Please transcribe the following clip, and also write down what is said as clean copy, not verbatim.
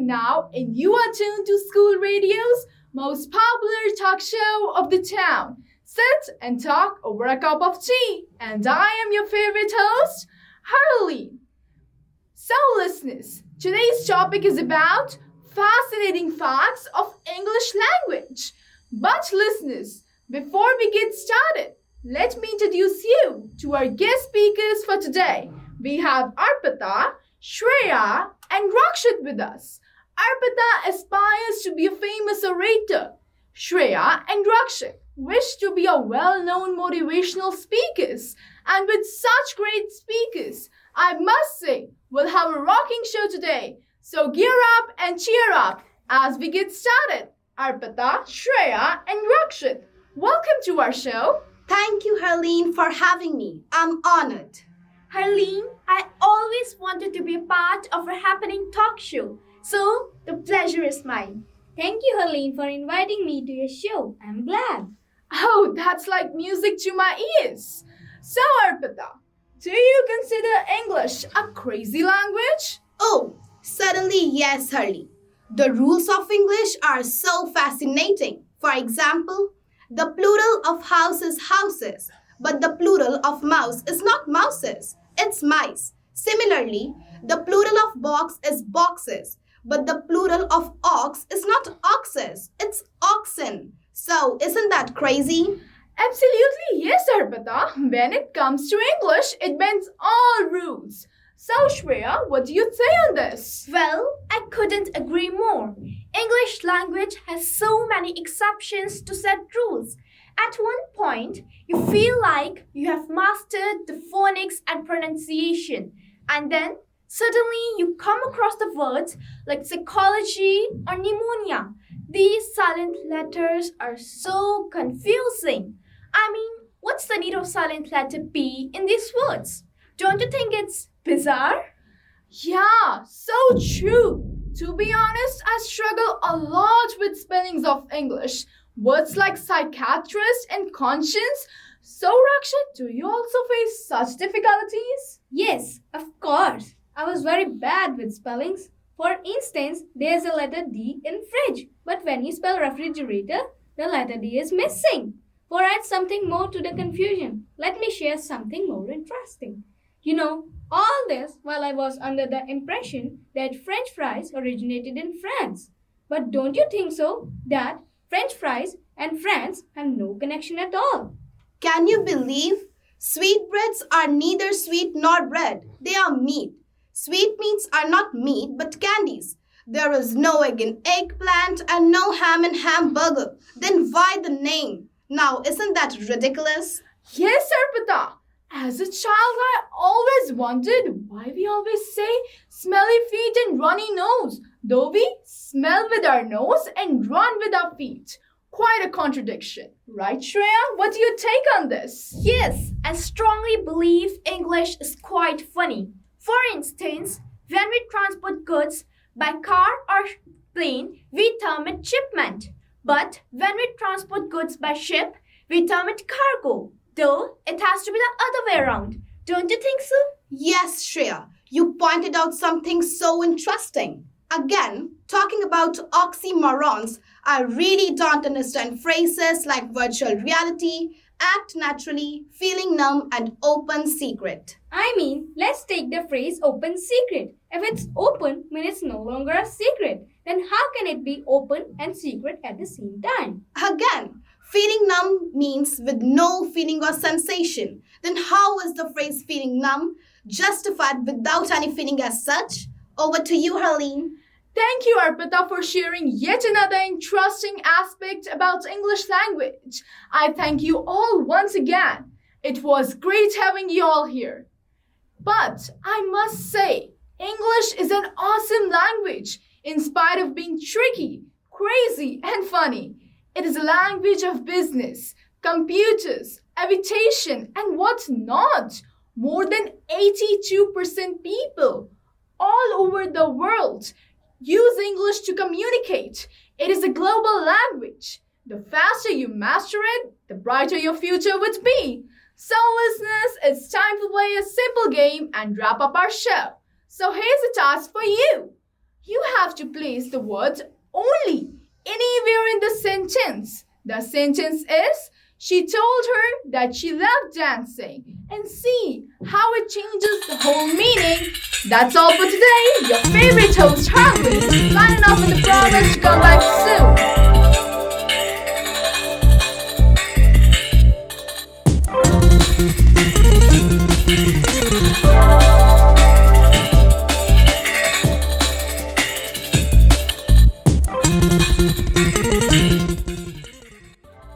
now, and you are tuned to School Radio's most popular talk show of the town. Sit and talk over a cup of tea, and I am your favorite host, Harley. So, listeners, today's topic is about fascinating facts of English language. But, listeners, before we get started, let me introduce you to our guest speakers for today. We have Arpita, Shreya, and Rakshit with us. Arpita aspires to be a famous orator. Shreya and Rakshit wish to be a well-known motivational speakers. And with such great speakers, I must say, we'll have a rocking show today. So gear up and cheer up as we get started. Arpita, Shreya, and Rakshit, welcome to our show. Thank you, Harleen, for having me. I'm honored. Harleen, I always wanted to be a part of a happening talk show, so the pleasure is mine. Thank you, Harleen, for inviting me to your show. I'm glad. Oh, that's like music to my ears. So, Arpita, do you consider English a crazy language? Oh, certainly yes, Harleen. The rules of English are so fascinating. For example, the plural of house is houses, but the plural of mouse is not mouses, it's mice. Similarly, the plural of box is boxes, but the plural of ox is not oxes, it's oxen. So, isn't that crazy? Absolutely yes, Arpita. When it comes to English, it bends all rules. So, Shreya, what do you say on this? Well, I couldn't agree more. English language has so many exceptions to set rules. At one point, you feel like you have mastered the phonics and pronunciation, and then suddenly you come across the words like psychology or pneumonia. These silent letters are so confusing. I mean, what's the need of silent letter P in these words? Don't you think it's bizarre? Yeah, so true. To be honest, I struggle a lot with spellings of English. Words like psychiatrist and conscience. So, Rakshit, do you also face such difficulties? Yes, of course. I was very bad with spellings. For instance, there's a letter D in fridge, but when you spell refrigerator, the letter D is missing. For add something more to the confusion, let me share something more interesting. All this while I was under the impression that French fries originated in France. But don't you think so? That French fries and France have no connection at all. Can you believe? Sweetbreads are neither sweet nor bread. They are meat. Sweetmeats are not meat but candies. There is no egg in eggplant and no ham in hamburger. Then why the name? Now, isn't that ridiculous? Yes, Arpita. As a child, I always wondered why we always say smelly feet and runny nose, though we smell with our nose and run with our feet. Quite a contradiction, right, Shreya? What do you take on this? Yes, I strongly believe English is quite funny. For instance, when we transport goods by car or plane, we term it shipment. But when we transport goods by ship, we term it cargo. Though it has to be the other way around. Don't you think so? Yes, Shreya. You pointed out something so interesting. Again, talking about oxymorons, I really don't understand phrases like virtual reality, act naturally, feeling numb, and open secret. I mean, let's take the phrase open secret. If it's open, means it's no longer a secret. Then how can it be open and secret at the same time? Again, feeling numb means with no feeling or sensation. Then how is the phrase feeling numb justified without any feeling as such? Over to you, Harleen. Thank you, Arpita, for sharing yet another interesting aspect about English language. I thank you all once again. It was great having you all here. But I must say, English is an awesome language in spite of being tricky, crazy, and funny. It is a language of business, computers, aviation, and what's not. More than 82% people all over the world use English to communicate. It is a global language. The faster you master it, the brighter your future would be. So, listeners, it's time to play a simple game and wrap up our show. So, here's a task for you. You have to place the word only anywhere in the sentence. The sentence is, she told her that she loved dancing. And see how it changes the whole meaning. That's all for today. Your favorite host, Harmony, signing off with the promise to come back soon.